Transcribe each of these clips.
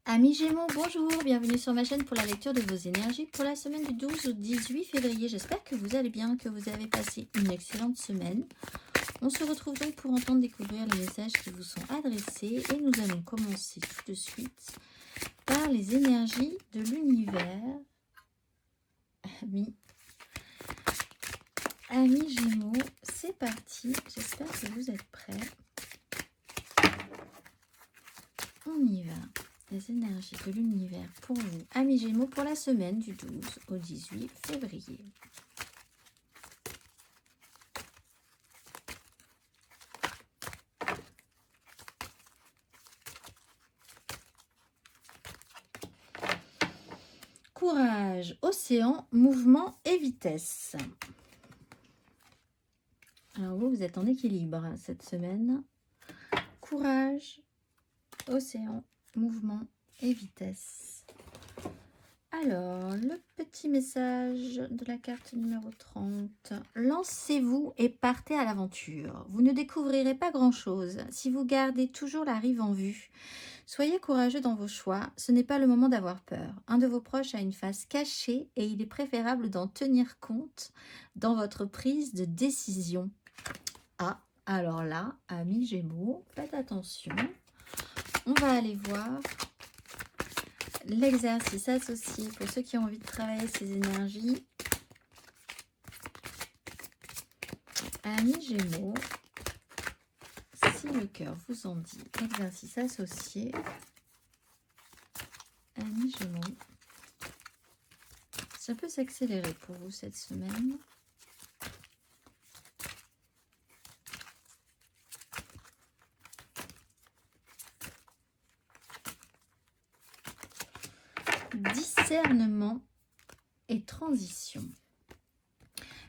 Amis Gémeaux, bonjour, bienvenue sur ma chaîne pour la lecture de vos énergies pour la semaine du 12 au 18 février. J'espère que vous allez bien, que vous avez passé une excellente semaine. On se retrouve donc pour entendre découvrir les messages qui vous sont adressés et nous allons commencer tout de suite par les énergies de l'univers. Amis Gémeaux, c'est parti, j'espère que vous êtes prêts. On y va. Les énergies de l'univers pour vous, amis Gémeaux, pour la semaine du 12 au 18 février. Courage, océan, mouvement et vitesse. Alors vous êtes en équilibre cette semaine. Courage, océan, mouvement et vitesse. Alors, le petit message de la carte numéro 30. Lancez-vous et partez à l'aventure. Vous ne découvrirez pas grand-chose si vous gardez toujours la rive en vue. Soyez courageux dans vos choix, ce n'est pas le moment d'avoir peur. Un de vos proches a une face cachée et il est préférable d'en tenir compte dans votre prise de décision. Ah, alors là, amis Gémeaux, faites attention. On va aller voir l'exercice associé pour ceux qui ont envie de travailler ces énergies. Amis Gémeaux, si le cœur vous en dit, exercice associé. Amis Gémeaux, ça peut s'accélérer pour vous cette semaine. Discernement et transition.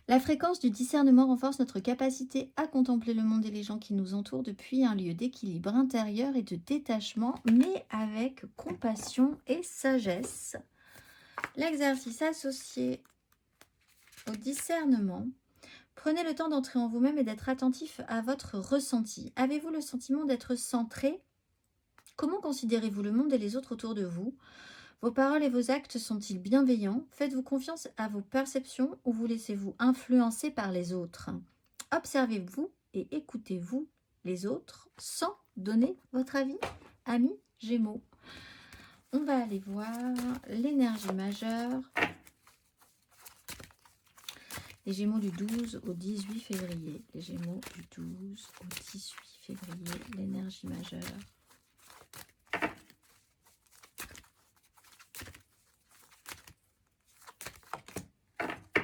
La fréquence du discernement renforce notre capacité à contempler le monde et les gens qui nous entourent depuis un lieu d'équilibre intérieur et de détachement, mais avec compassion et sagesse. L'exercice associé au discernement. Prenez le temps d'entrer en vous-même et d'être attentif à votre ressenti. Avez-vous le sentiment d'être centré? Comment considérez-vous le monde et les autres autour de vous? Vos paroles et vos actes sont-ils bienveillants? Faites-vous confiance à vos perceptions ou vous laissez-vous influencer par les autres? Observez-vous et écoutez-vous les autres sans donner votre avis, amis Gémeaux. On va aller voir l'énergie majeure. Les Gémeaux du 12 au 18 février. Les Gémeaux du 12 au 18 février. L'énergie majeure.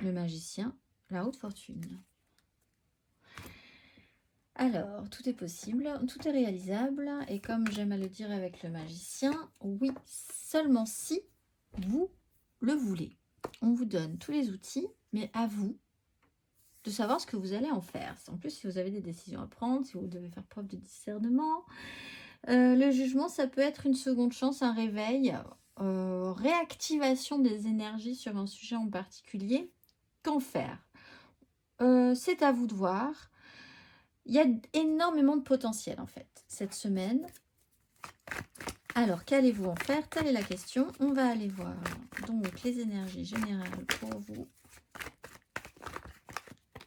Le magicien, la haute fortune. Alors, tout est possible, tout est réalisable. Et comme j'aime à le dire avec le magicien, oui, seulement si vous le voulez. On vous donne tous les outils, mais à vous de savoir ce que vous allez en faire. En plus, si vous avez des décisions à prendre, si vous devez faire preuve de discernement. Le jugement, ça peut être une seconde chance, un réveil, réactivation des énergies sur un sujet en particulier. Qu'en faire? C'est à vous de voir. Il y a énormément de potentiel en fait cette semaine. Alors, qu'allez-vous en faire? Telle est la question. On va aller voir donc les énergies générales pour vous,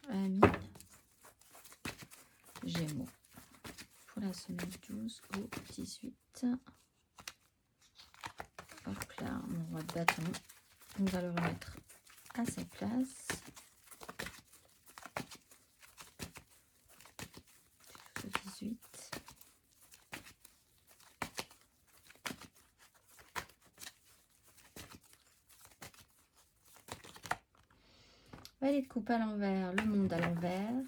amis Gémeaux, pour la semaine du 12 au 18. Hop là, mon roi de bâton. On va le remettre à sa place. Le 18. Valet de coupe à l'envers, le monde à l'envers.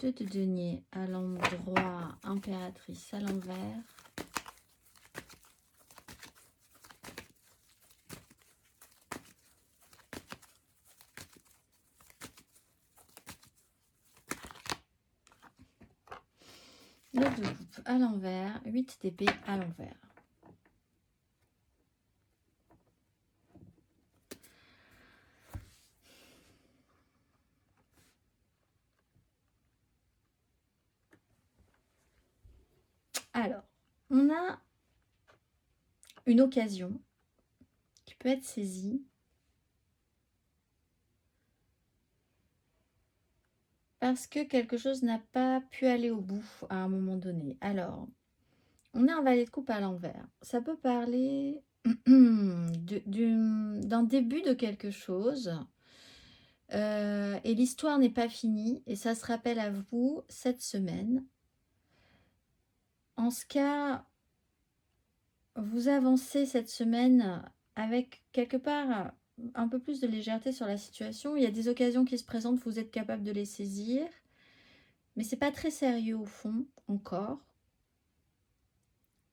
Deux de denier à l'endroit, impératrice à l'envers. Le de coupe à l'envers, 8 d'épée à l'envers. Alors, on a une occasion qui peut être saisie parce que quelque chose n'a pas pu aller au bout à un moment donné. Alors, on a un valet de coupe à l'envers. Ça peut parler d'un début de quelque chose. Et l'histoire n'est pas finie. Et ça se rappelle à vous cette semaine. En ce cas, vous avancez cette semaine avec quelque part un peu plus de légèreté sur la situation. Il y a des occasions qui se présentent, vous êtes capable de les saisir. Mais c'est pas très sérieux au fond, encore.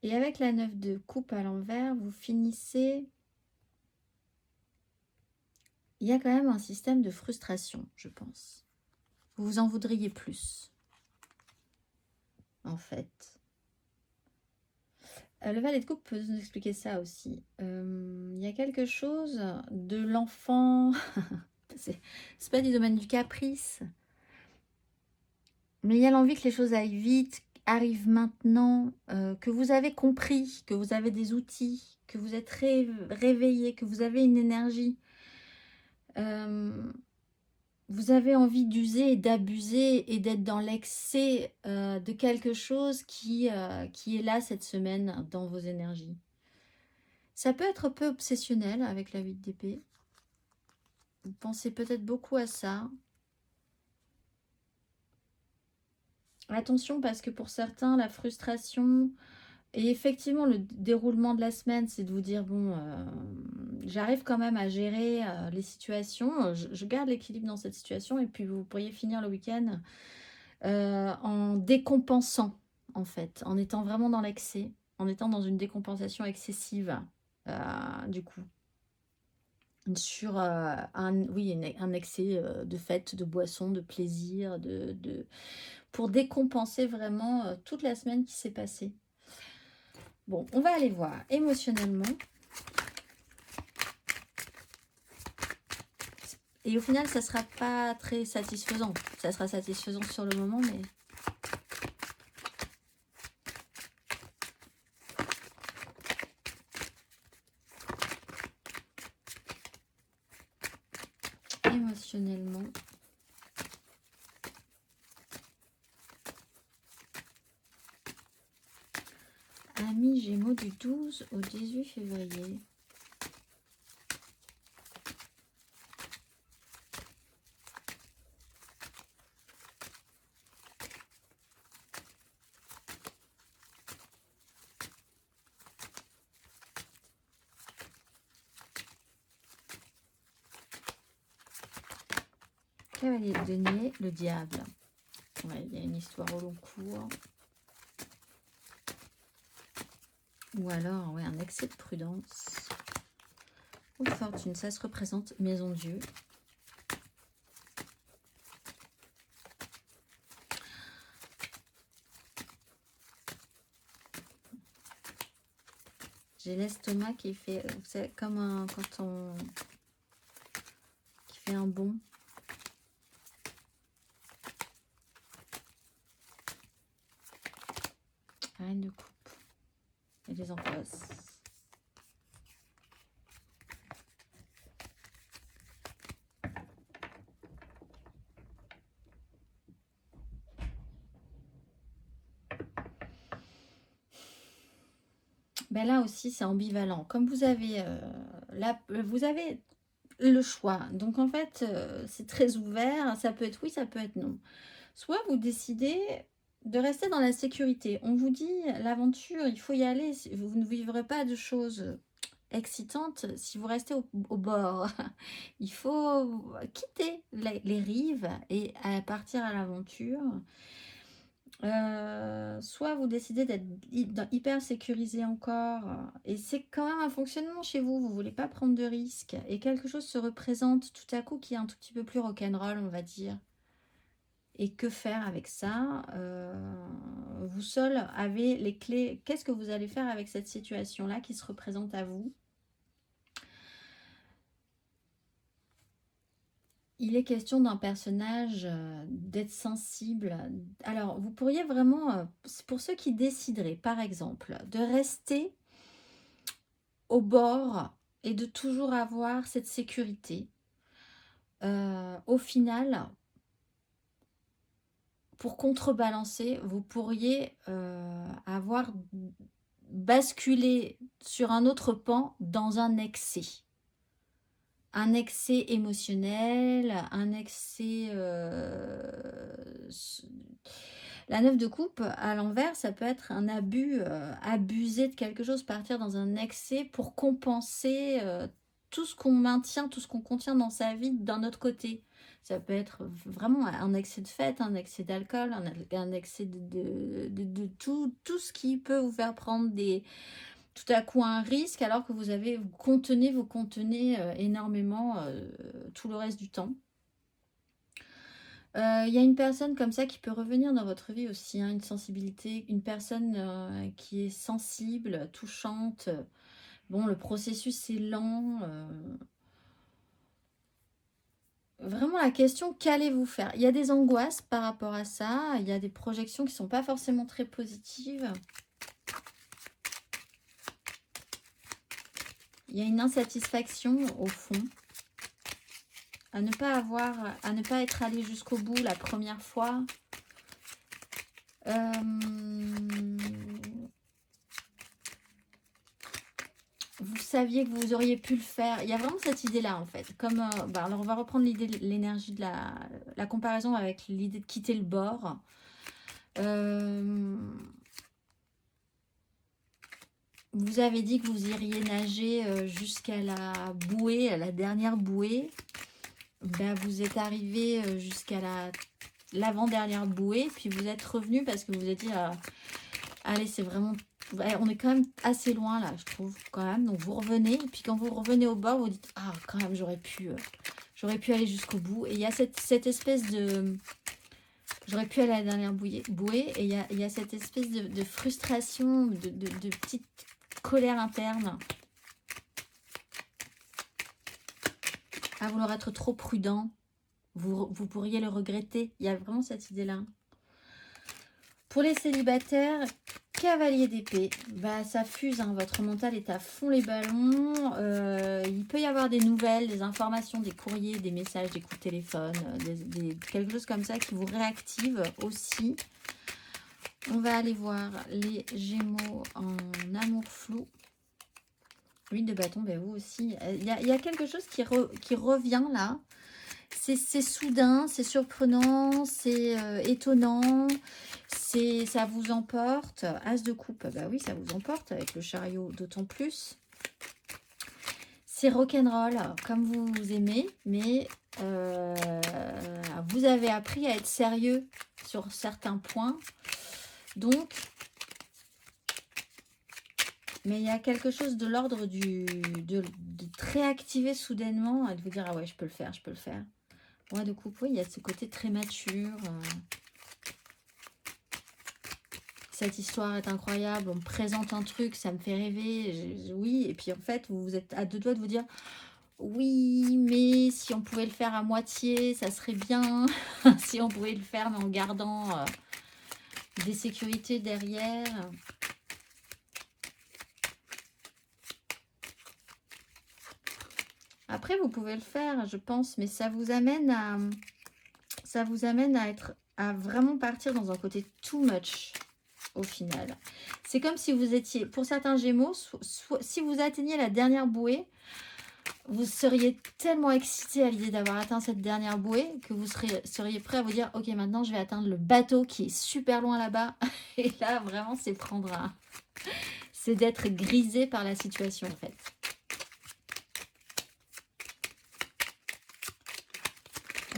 Et avec la 9 de coupe à l'envers, vous finissez... Il y a quand même un système de frustration, je pense. Vous vous en voudriez plus, en fait. Le valet de coupe peut nous expliquer ça aussi. Il y a quelque chose de l'enfant... c'est pas du domaine du caprice. Mais il y a l'envie que les choses aillent vite, arrivent maintenant, que vous avez compris, que vous avez des outils, que vous êtes réveillé, que vous avez une énergie. Vous avez envie d'user et d'abuser et d'être dans l'excès de quelque chose qui est là cette semaine dans vos énergies. Ça peut être un peu obsessionnel avec la 8 d'épée. Vous pensez peut-être beaucoup à ça. Attention parce que pour certains, la frustration et effectivement le déroulement de la semaine, c'est de vous dire, bon, j'arrive quand même à gérer les situations, je garde l'équilibre dans cette situation et puis vous pourriez finir le week-end en décompensant, en fait, en étant vraiment dans l'excès, en étant dans une décompensation excessive, du coup. Sur un excès de fête, de boisson, de plaisir, pour décompenser vraiment toute la semaine qui s'est passée. Bon, on va aller voir émotionnellement. Et au final, ça ne sera pas très satisfaisant. Ça sera satisfaisant sur le moment, mais... émotionnellement... Amis Gémeaux du 12 au 18 février. Cavalier de denier, le diable. Ouais, il y a une histoire au long cours. Ou alors, ouais, un excès de prudence. Ou fortune, ça se représente maison Dieu. J'ai l'estomac qui fait, c'est comme quand on qui fait un bond. Reine de coupe et les angoisses. Ben là aussi, c'est ambivalent. Comme vous avez vous avez le choix. Donc en fait, c'est très ouvert. Ça peut être oui, ça peut être non. Soit vous décidez de rester dans la sécurité. On vous dit l'aventure, il faut y aller. Vous ne vivrez pas de choses excitantes si vous restez au bord. Il faut quitter les rives et partir à l'aventure. Soit vous décidez d'être hyper sécurisé encore, et c'est quand même un fonctionnement chez vous, vous voulez pas prendre de risques, et quelque chose se représente tout à coup qui est un tout petit peu plus rock'n'roll, on va dire. Et que faire avec ça? Vous seul avez les clés. Qu'est-ce que vous allez faire avec cette situation-là qui se représente à vous? Il est question d'un personnage, d'être sensible. Alors, vous pourriez vraiment, pour ceux qui décideraient, par exemple, de rester au bord et de toujours avoir cette sécurité, au final, pour contrebalancer, vous pourriez avoir basculé sur un autre pan dans un excès. Un excès émotionnel, un excès... La 9 de coupe, à l'envers, ça peut être un abus, abuser de quelque chose, partir dans un excès pour compenser tout ce qu'on maintient, tout ce qu'on contient dans sa vie d'un autre côté. Ça peut être vraiment un excès de fête, un excès d'alcool, un excès de tout ce qui peut vous faire prendre tout à coup un risque alors que vous contenez énormément tout le reste du temps. Il y a une personne comme ça qui peut revenir dans votre vie aussi, hein, une sensibilité, une personne qui est sensible, touchante. Bon, le processus est lent. Vraiment la question, qu'allez-vous faire? Il y a des angoisses par rapport à ça, il y a des projections qui ne sont pas forcément très positives. Il y a une insatisfaction au fond. À ne pas être allé jusqu'au bout la première fois. Vous saviez que vous auriez pu le faire. Il y a vraiment cette idée-là, en fait. Comme, alors on va reprendre l'idée, l'énergie de la comparaison avec l'idée de quitter le bord. Vous avez dit que vous iriez nager jusqu'à la bouée, à la dernière bouée. Ben, vous êtes arrivé jusqu'à l'avant-dernière bouée, puis vous êtes revenu parce que vous vous êtes dit, allez, c'est vraiment... On est quand même assez loin là, je trouve, quand même. Donc vous revenez, et puis quand vous revenez au bord, vous dites, ah, quand même, j'aurais pu aller jusqu'au bout. Et il y a cette espèce de... J'aurais pu aller à la dernière bouée, et il y a cette espèce de frustration, de petite colère interne. À vouloir être trop prudent, vous pourriez le regretter. Il y a vraiment cette idée-là. Pour les célibataires, cavalier d'épée, bah, ça fuse, hein, votre mental est à fond les ballons. Il peut y avoir des nouvelles, des informations, des courriers, des messages, des coups de téléphone, quelque chose comme ça qui vous réactive aussi. On va aller voir les Gémeaux en amour flou. 8 de bâton, ben vous aussi. Il y a quelque chose qui revient là. C'est soudain, c'est surprenant, c'est étonnant, ça vous emporte. As de coupe, bah oui, ça vous emporte avec le chariot, d'autant plus. C'est rock'n'roll, comme vous aimez, mais vous avez appris à être sérieux sur certains points. Donc, mais il y a quelque chose de l'ordre de très activer soudainement et de vous dire, ah ouais, je peux le faire, je peux le faire. Roi de coupe, oui, il y a ce côté très mature. Cette histoire est incroyable, on me présente un truc, ça me fait rêver. Oui, et puis en fait, vous êtes à deux doigts de vous dire, oui, mais si on pouvait le faire à moitié, ça serait bien. Si on pouvait le faire, mais en gardant des sécurités derrière. Après, vous pouvez le faire, je pense, mais ça vous amène à à vraiment partir dans un côté too much au final. C'est comme si vous étiez, pour certains Gémeaux, si vous atteigniez la dernière bouée, vous seriez tellement excité à l'idée d'avoir atteint cette dernière bouée que vous seriez prêt à vous dire, ok, maintenant je vais atteindre le bateau qui est super loin là-bas. Et là, vraiment, c'est prendre un... C'est d'être grisé par la situation, en fait.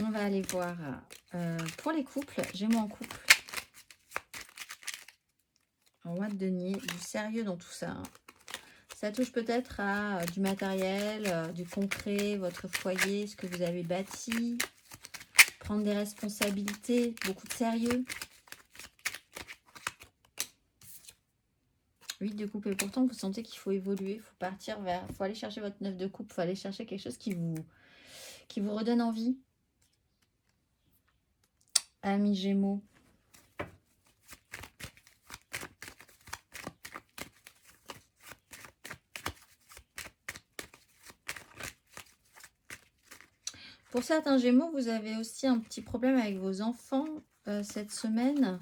On va aller voir pour les couples, Gémeaux en couple. En roi de denier, du sérieux dans tout ça. Ça touche peut-être à du matériel, du concret, votre foyer, ce que vous avez bâti. Prendre des responsabilités, beaucoup de sérieux. 8 de coupe. Et pourtant, vous sentez qu'il faut évoluer, il faut partir vers... Il faut aller chercher votre 9 de coupe, il faut aller chercher quelque chose qui vous redonne envie. amis Gémeaux. Pour certains Gémeaux, vous avez aussi un petit problème avec vos enfants cette semaine,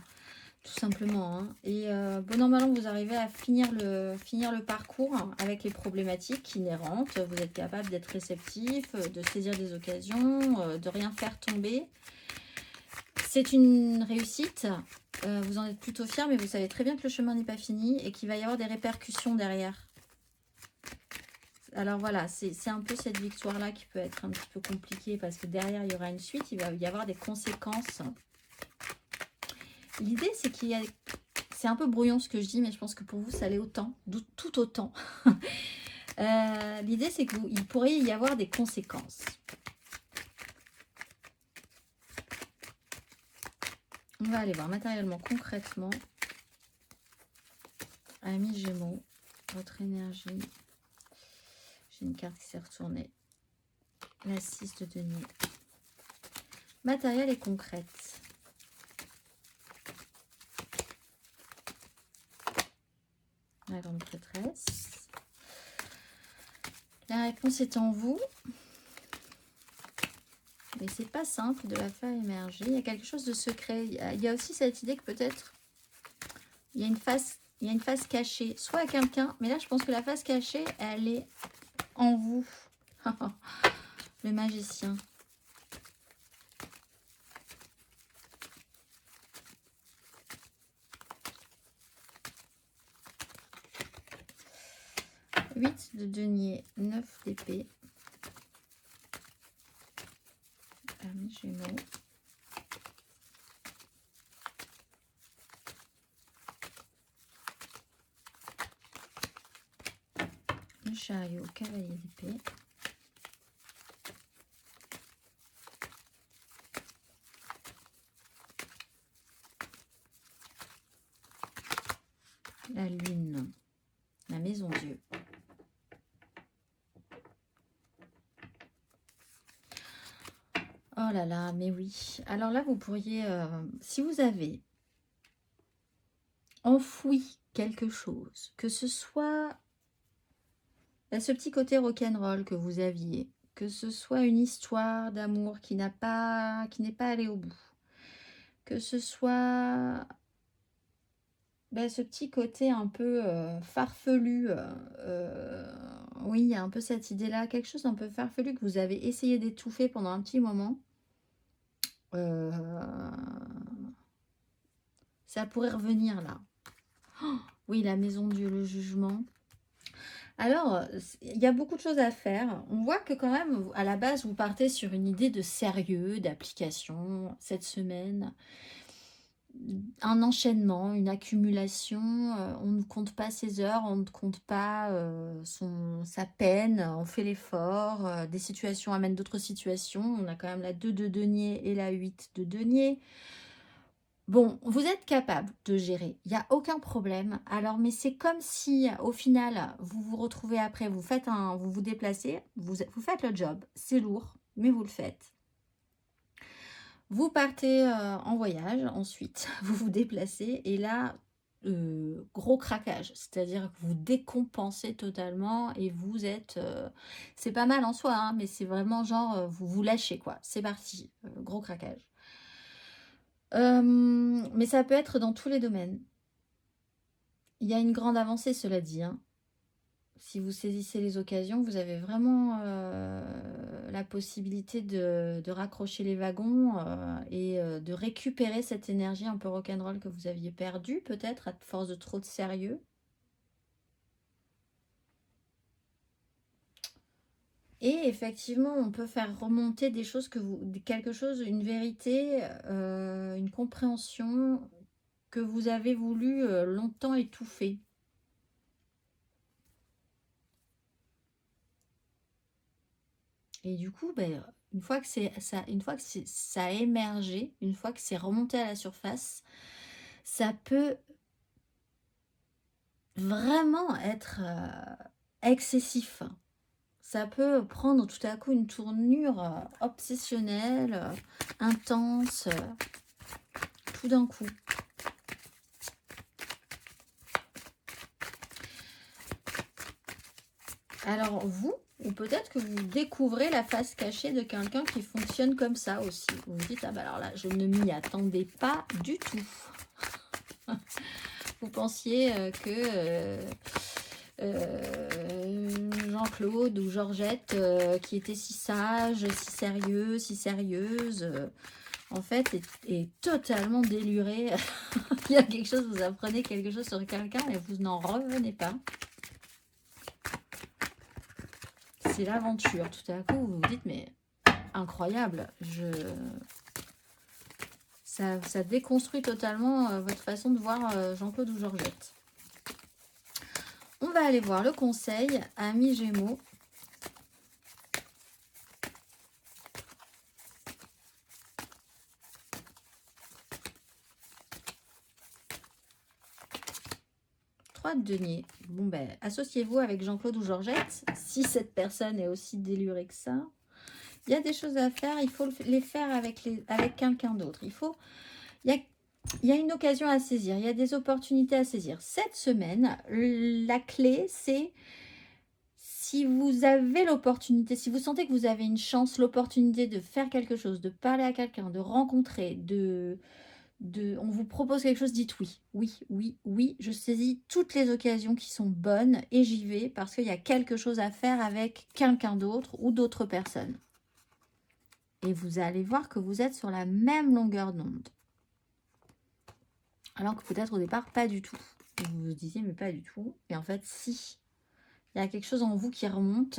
tout simplement. Hein. Et bon an, mal an, vous arrivez à finir le parcours avec les problématiques inhérentes. Vous êtes capable d'être réceptif, de saisir des occasions, de rien faire tomber. C'est une réussite. Vous en êtes plutôt fiers, mais vous savez très bien que le chemin n'est pas fini et qu'il va y avoir des répercussions derrière. Alors voilà, c'est un peu cette victoire-là qui peut être un petit peu compliquée parce que derrière, il y aura une suite, il va y avoir des conséquences. L'idée, c'est qu'il y a... C'est un peu brouillon ce que je dis, mais je pense que pour vous, ça l'est autant, tout autant. L'idée, c'est qu'il pourrait y avoir des conséquences. On va aller voir matériellement, concrètement. Amis Gémeaux, votre énergie... J'ai une carte qui s'est retournée. La 6 de denier. Matérielle et concrète. La grande prêtresse. La réponse est en vous. Mais c'est pas simple de la faire émerger. Il y a quelque chose de secret. Il y a aussi cette idée que peut-être il y a une face cachée. Soit à quelqu'un, mais là je pense que la face cachée, elle est en vous. Le magicien. Huit de denier, 9 d'épée. Amis Gémeaux. Le chariot, cavalier d'épée. La lune, la maison Dieu. Oh là là, mais oui. Alors là, vous pourriez, si vous avez enfoui quelque chose, que ce soit ce petit côté rock'n'roll que vous aviez, que ce soit une histoire d'amour qui n'est pas allée au bout, que ce soit ce petit côté un peu farfelu, oui, il y a un peu cette idée-là, quelque chose d'un peu farfelu que vous avez essayé d'étouffer pendant un petit moment. Ça pourrait revenir là. Oh, oui, la maison Dieu, le jugement. Alors, il y a beaucoup de choses à faire. On voit que quand même, à la base, vous partez sur une idée de sérieux, d'application cette semaine. Un enchaînement, une accumulation. On ne compte pas ses heures, on ne compte pas sa peine, on fait l'effort. Des situations amènent d'autres situations. On a quand même la 2 de denier et la 8 de denier. Bon, vous êtes capable de gérer, il n'y a aucun problème. Alors, mais c'est comme si, au final, vous vous retrouvez après, vous vous déplacez, vous faites le job. C'est lourd, mais vous le faites. Vous partez en voyage, ensuite, vous vous déplacez, et là, gros craquage. C'est-à-dire que vous décompensez totalement, et vous êtes... c'est pas mal en soi, hein, mais c'est vraiment genre, vous vous lâchez, quoi. C'est parti, gros craquage. Mais ça peut être dans tous les domaines. Il y a une grande avancée, cela dit. Hein. Si vous saisissez les occasions, vous avez vraiment la possibilité de raccrocher les wagons et de récupérer cette énergie un peu rock'n'roll que vous aviez perdue, peut-être, à force de trop de sérieux. Et effectivement, on peut faire remonter des choses quelque chose, une vérité, une compréhension que vous avez voulu longtemps étouffer. Et du coup, une fois que ça a émergé, une fois que c'est remonté à la surface, ça peut vraiment être excessif. Ça peut prendre tout à coup une tournure obsessionnelle, intense. tout d'un coup. Alors vous, ou peut-être que vous découvrez la face cachée de quelqu'un qui fonctionne comme ça aussi. Vous vous dites, ah bah alors là, je ne m'y attendais pas du tout. Vous pensiez que Jean-Claude ou Georgette, qui était si sage, si sérieux, si sérieuse, en fait, est totalement délurée. Il y a quelque chose, vous apprenez quelque chose sur quelqu'un et vous n'en revenez pas. C'est l'aventure. Tout à coup, vous vous dites, mais incroyable. Ça déconstruit totalement votre façon de voir Jean-Claude ou Georgette. On va aller voir le conseil, amis Gémeaux. De denier. Bon ben, associez-vous avec Jean-Claude ou Georgette. Si cette personne est aussi délurée que ça, il y a des choses à faire. Il faut les faire avec quelqu'un d'autre. Il y a une occasion à saisir. Il y a des opportunités à saisir. Cette semaine, la clé, c'est si vous avez l'opportunité, si vous sentez que vous avez une chance, l'opportunité de faire quelque chose, de parler à quelqu'un, de rencontrer, on vous propose quelque chose, dites oui. Oui, oui, oui, je saisis toutes les occasions qui sont bonnes et j'y vais parce qu'il y a quelque chose à faire avec quelqu'un d'autre ou d'autres personnes. Et vous allez voir que vous êtes sur la même longueur d'onde. Alors que peut-être au départ, pas du tout. Vous vous disiez, mais pas du tout. Et en fait, si. Il y a quelque chose en vous qui remonte.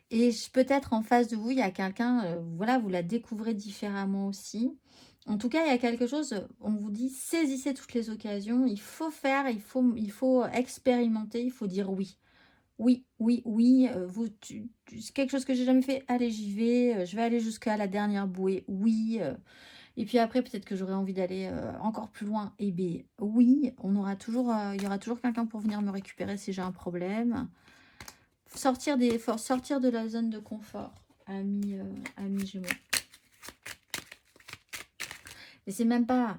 Et peut-être en face de vous, il y a quelqu'un, voilà, vous la découvrez différemment aussi. En tout cas, il y a quelque chose, on vous dit, saisissez toutes les occasions, il faut faire, il faut expérimenter, il faut dire oui. Oui, oui, oui, c'est quelque chose que j'ai jamais fait, allez, j'y vais, je vais aller jusqu'à la dernière bouée, oui. Et puis après, peut-être que j'aurai envie d'aller encore plus loin, eh bien, oui, il y aura toujours quelqu'un pour venir me récupérer si j'ai un problème. Sortir de la zone de confort, amis Gémeaux. Mais c'est même pas...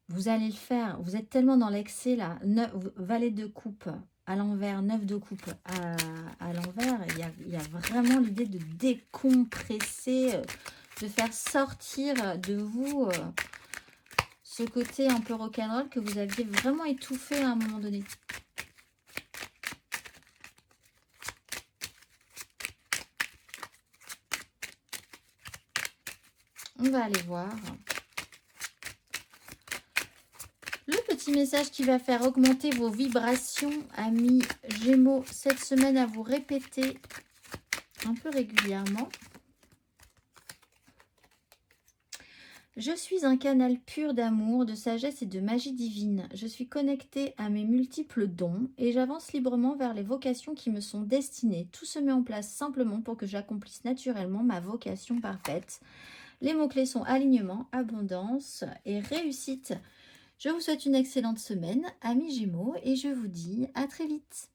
Vous allez le faire. Vous êtes tellement dans l'excès là. Valet de coupe à l'envers, 9 de coupe à l'envers. Il y a vraiment l'idée de décompresser, de faire sortir de vous ce côté un peu rock'n'roll que vous aviez vraiment étouffé à un moment donné. On va aller voir. Le petit message qui va faire augmenter vos vibrations, amis Gémeaux, cette semaine à vous répéter un peu régulièrement. Je suis un canal pur d'amour, de sagesse et de magie divine. Je suis connectée à mes multiples dons et j'avance librement vers les vocations qui me sont destinées. Tout se met en place simplement pour que j'accomplisse naturellement ma vocation parfaite. Les mots-clés sont alignement, abondance et réussite. Je vous souhaite une excellente semaine, amis Gémeaux, et je vous dis à très vite.